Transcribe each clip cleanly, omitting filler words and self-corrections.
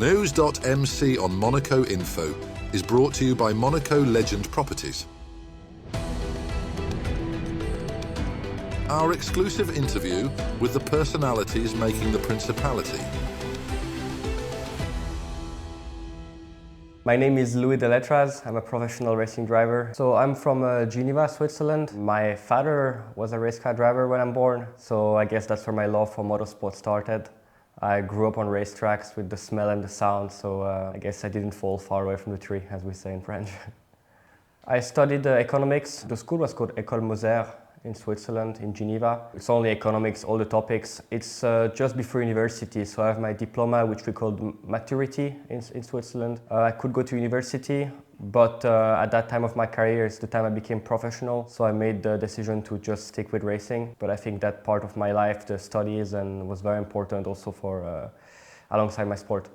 NEWS.MC on Monaco Info is brought to you by Monaco Legend Properties. Our exclusive interview with the personalities making the Principality. My name is Louis Delétraz. I'm a professional racing driver. So I'm from Geneva, Switzerland. My father was a race car driver when I'm born, so I guess that's where my love for motorsport started. I grew up on racetracks with the smell and the sound, so I guess I didn't fall far away from the tree, as we say in French. I studied economics. The school was called École Moser in Switzerland, in Geneva. It's only economics, all the topics. It's just before university, so I have my diploma, which we called maturity in Switzerland. I could go to university, but at that time of my career, it's the time I became professional, so I made the decision to just stick with racing. But I think that part of my life, the studies, and was very important also for alongside my sport.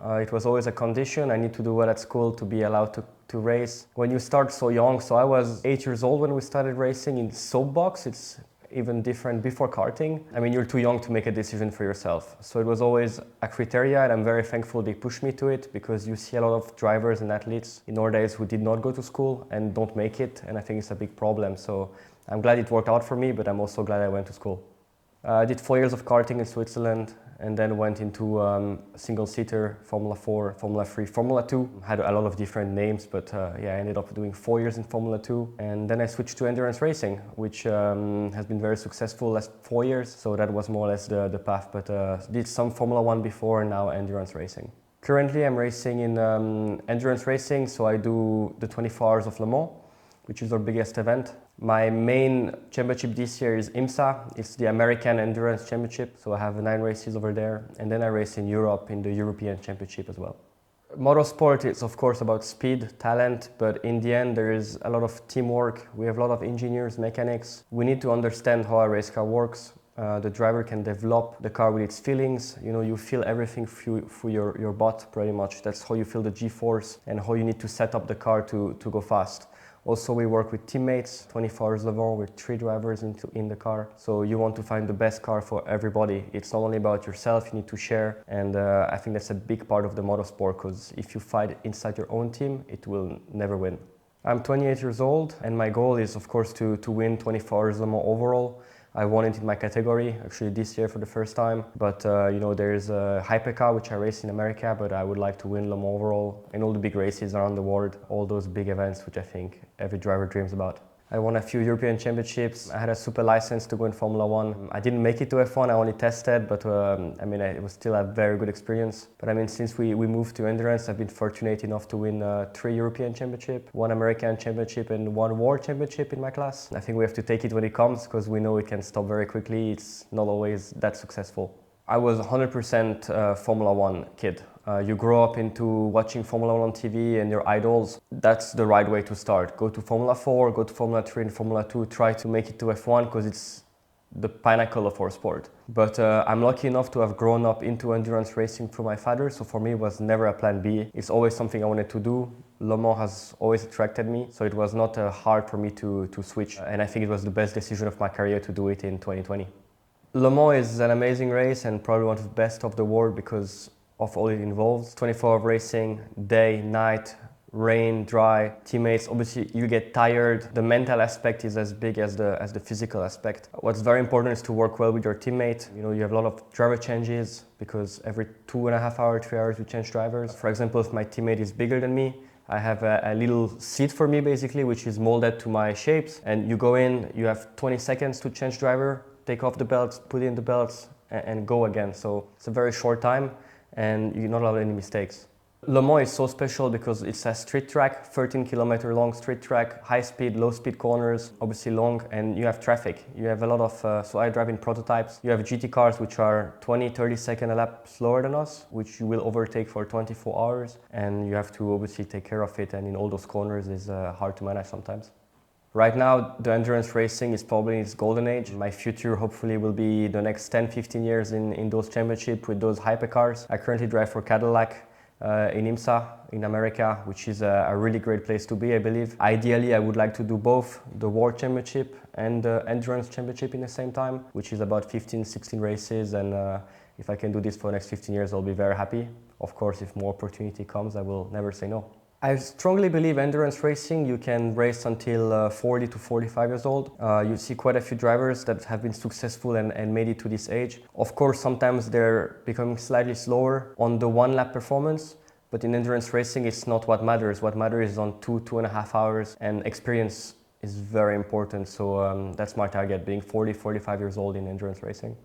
It was always a condition. I need to do well at school to be allowed to race. When you start so young, so I was 8 years old when we started racing in soapbox. It's even different before karting. I mean, you're too young to make a decision for yourself. So it was always a criteria, and I'm very thankful they pushed me to it, because you see a lot of drivers and athletes nowadays who did not go to school and don't make it, and I think it's a big problem. So I'm glad it worked out for me, but I'm also glad I went to school. I did 4 years of karting in Switzerland, and then went into single-seater, Formula 4, Formula 3, Formula 2. Had a lot of different names, but yeah, I ended up doing 4 years in Formula 2. And then I switched to endurance racing, which has been very successful last 4 years. So that was more or less the path, but did some Formula 1 before, and now endurance racing. Currently I'm racing in endurance racing, so I do the 24 Hours of Le Mans, which is our biggest event. My main championship this year is IMSA. It's the American Endurance Championship, so I have 9 races over there. And then I race in Europe in the European Championship as well. Motorsport is of course about speed, talent, but in the end there is a lot of teamwork. We have a lot of engineers, mechanics. We need to understand how a race car works. The driver can develop the car with its feelings. You know, you feel everything through your butt pretty much. That's how you feel the G-force and how you need to set up the car to go fast. Also, we work with teammates, 24 Hours Le Mans, with 3 drivers in the car. So you want to find the best car for everybody. It's not only about yourself, you need to share. And I think that's a big part of the motorsport, because if you fight inside your own team, it will never win. I'm 28 years old, and my goal is, of course, to win 24 Hours Le Mans overall. I won it in my category, actually this year for the first time. But you know, there's a Hypercar, which I race in America, but I would like to win Le Mans overall in all the big races around the world, all those big events, which I think every driver dreams about. I won a few European championships. I had a super license to go in Formula 1. I didn't make it to F1, I only tested, but I mean, it was still a very good experience. But I mean, since we moved to endurance, I've been fortunate enough to win 3 European championships, 1 American championship and 1 world championship in my class. I think we have to take it when it comes, because we know it can stop very quickly. It's not always that successful. I was 100% Formula 1 kid. You grow up into watching Formula 1 on TV and your idols. That's the right way to start. Go to Formula 4, go to Formula 3 and Formula 2. Try to make it to F1, because it's the pinnacle of our sport. But I'm lucky enough to have grown up into endurance racing through my father, so for me it was never a plan B. It's always something I wanted to do. Le Mans has always attracted me, so it was not hard for me to switch. And I think it was the best decision of my career to do it in 2020. Le Mans is an amazing race and probably one of the best of the world because of all it involves. 24-hour racing, day, night, rain, dry, teammates. Obviously you get tired. The mental aspect is as big as the physical aspect. What's very important is to work well with your teammate. You know, you have a lot of driver changes because every 2.5 hours, 3 hours you change drivers. For example, if my teammate is bigger than me, I have a little seat for me basically, which is molded to my shapes. And you go in, you have 20 seconds to change driver, take off the belts, put in the belts, and go again. So it's a very short time, and you're not allowed any mistakes. Le Mans is so special because it's a street track, 13-kilometer long street track, high speed, low speed corners, obviously long, and you have traffic. You have a lot of, so I drive in prototypes. You have GT cars which are 20-30 seconds a lap slower than us, which you will overtake for 24 hours, and you have to obviously take care of it, and in all those corners is hard to manage sometimes. Right now, the endurance racing is probably its golden age. My future hopefully will be the next 10-15 years in those championships with those hypercars. I currently drive for Cadillac in IMSA in America, which is a really great place to be, I believe. Ideally, I would like to do both the World Championship and the Endurance Championship in the same time, which is about 15-16 races, and if I can do this for the next 15 years, I'll be very happy. of course, if more opportunity comes, I will never say no. I strongly believe endurance racing, you can race until 40 to 45 years old. You see quite a few drivers that have been successful and made it to this age. Of course, sometimes they're becoming slightly slower on the one lap performance, but in endurance racing, it's not what matters. What matters is on 2.5 hours, and experience is very important. So that's my target, being 40, 45 years old in endurance racing.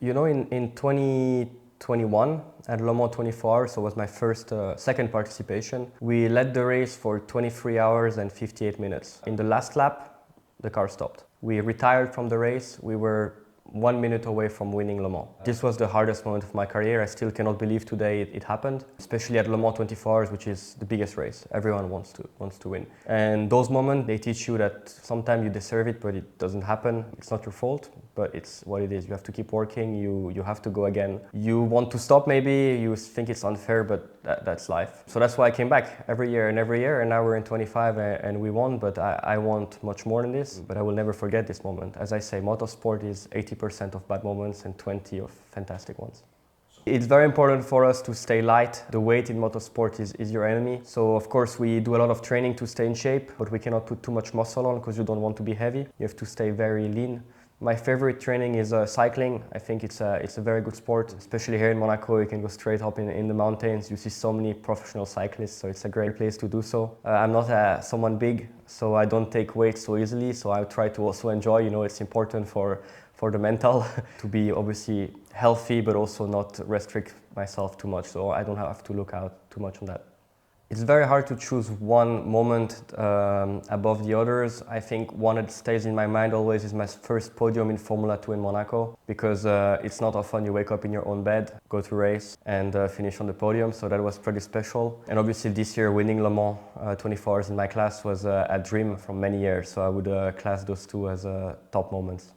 You know, in 2021 at Le Mans 24 hours, so it was my second participation. We led the race for 23 hours and 58 minutes. In the last lap, the car stopped. We retired from the race. We were 1 minute away from winning Le Mans. This was the hardest moment of my career. I still cannot believe today it happened, especially at Le Mans 24 hours, which is the biggest race. Everyone wants to win. And those moments, they teach you that sometimes you deserve it, but it doesn't happen. It's not your fault, but it's what it is. You have to keep working. You have to go again. You want to stop maybe, you think it's unfair, but that's life. So that's why I came back every year, and now we're in 25 and we won, but I want much more than this. But I will never forget this moment. As I say, motorsport is 80% of bad moments and 20 of fantastic ones. It's very important for us to stay light. The weight in motorsport is your enemy. So of course we do a lot of training to stay in shape, but we cannot put too much muscle on because you don't want to be heavy. You have to stay very lean. My favorite training is cycling. I think it's a very good sport, especially here in Monaco. You can go straight up in the mountains. You see so many professional cyclists, so it's a great place to do so. I'm not someone big, so I don't take weight so easily, so I try to also enjoy. You know, it's important for the mental to be obviously healthy, but also not restrict myself too much, so I don't have to look out too much on that. It's very hard to choose one moment above the others. I think one that stays in my mind always is my first podium in Formula 2 in Monaco, because it's not often you wake up in your own bed, go to race and finish on the podium, so that was pretty special. And obviously this year winning Le Mans 24 hours in my class was a dream from many years, so I would class those two as top moments.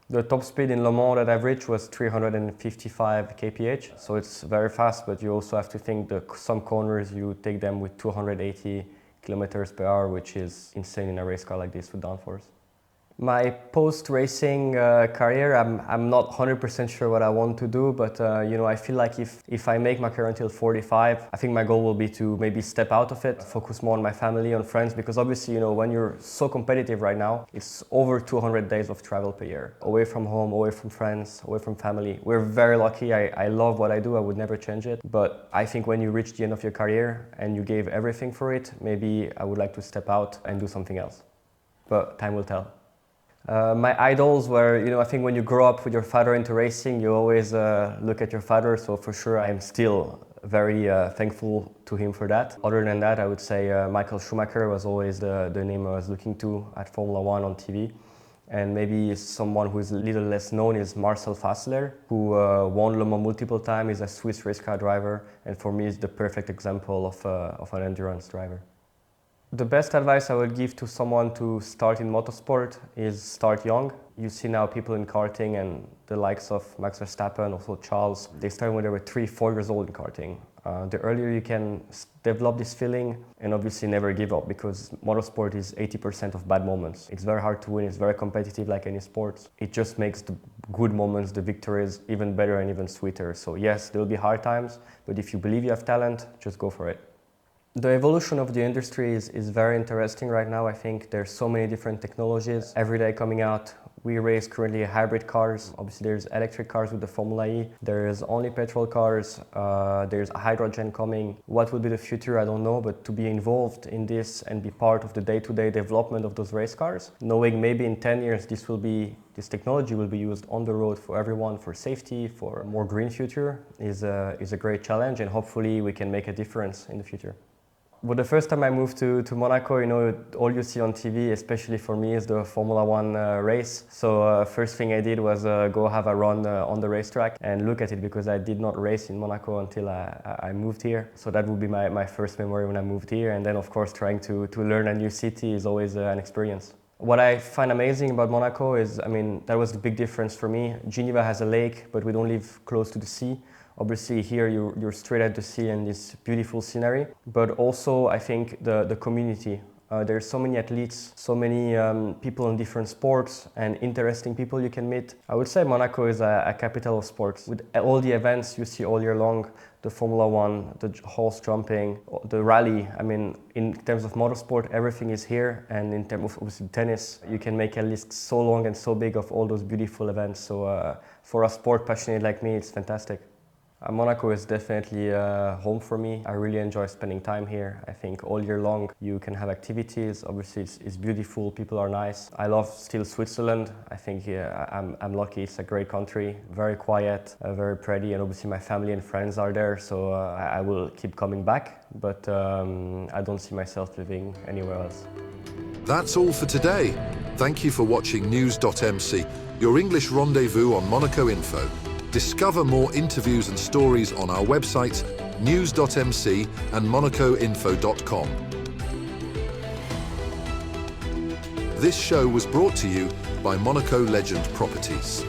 The top speed in Le Mans that I've reached was 355 kph, so it's very fast, but you also have to think that some corners you take them with 280 kilometers per hour, which is insane in a race car like this with downforce. My post-racing career, I'm not 100% sure what I want to do, but you know, I feel like if I make my career until 45, I think my goal will be to maybe step out of it, focus more on my family, on friends, because obviously, you know, when you're so competitive right now, it's over 200 days of travel per year, away from home, away from friends, away from family. We're very lucky. I love what I do. I would never change it, but I think when you reach the end of your career and you gave everything for it, maybe I would like to step out and do something else, but time will tell. My idols were, you know, I think when you grow up with your father into racing, you always look at your father, so for sure I'm still very thankful to him for that. Other than that, I would say Michael Schumacher was always the name I was looking to at Formula 1 on TV. And maybe someone who is a little less known is Marcel Fassler, who won Le Mans multiple times. He's a Swiss race car driver, and for me is the perfect example of an endurance driver. The best advice I would give to someone to start in motorsport is start young. You see now people in karting and the likes of Max Verstappen, also Charles, they started when they were 3-4 years old in karting. The earlier you can develop this feeling, and obviously never give up, because motorsport is 80% of bad moments. It's very hard to win, it's very competitive like any sport. It just makes the good moments, the victories, even better and even sweeter. So yes, there will be hard times, but if you believe you have talent, just go for it. The evolution of the industry is very interesting right now. I think there's so many different technologies every day coming out. We race currently hybrid cars. Obviously there's electric cars with the Formula E. There's only petrol cars. There's hydrogen coming. What will be the future, I don't know, but to be involved in this and be part of the day-to-day development of those race cars, knowing maybe in 10 years this technology will be used on the road for everyone, for safety, for a more green future, is a great challenge, and hopefully we can make a difference in the future. Well, the first time I moved to Monaco, you know, all you see on TV, especially for me, is the Formula 1 race. So first thing I did was go have a run on the racetrack and look at it, because I did not race in Monaco until I moved here. So that would be my first memory when I moved here. And then, of course, trying to learn a new city is always an experience. What I find amazing about Monaco is, I mean, that was the big difference for me. Geneva has a lake, but we don't live close to the sea. Obviously here you're straight at the sea and this beautiful scenery, but also I think the community. There's so many athletes, so many people in different sports and interesting people you can meet. I would say Monaco is a capital of sports. With all the events you see all year long, the Formula One, the horse jumping, the rally. I mean, in terms of motorsport, everything is here. And in terms of obviously tennis, you can make a list so long and so big of all those beautiful events. So for a sport passionate like me, it's fantastic. Monaco is definitely home for me. I really enjoy spending time here. I think all year long you can have activities. Obviously it's beautiful, people are nice. I love still Switzerland. I think I'm lucky, it's a great country, very quiet, very pretty, and obviously my family and friends are there, so I will keep coming back, but I don't see myself living anywhere else. That's all for today. Thank you for watching NEWS.MC, your English rendezvous on Monaco Info. Discover more interviews and stories on our websites, NEWS.MC and MonacoInfo.com. This show was brought to you by Monaco Legend Properties.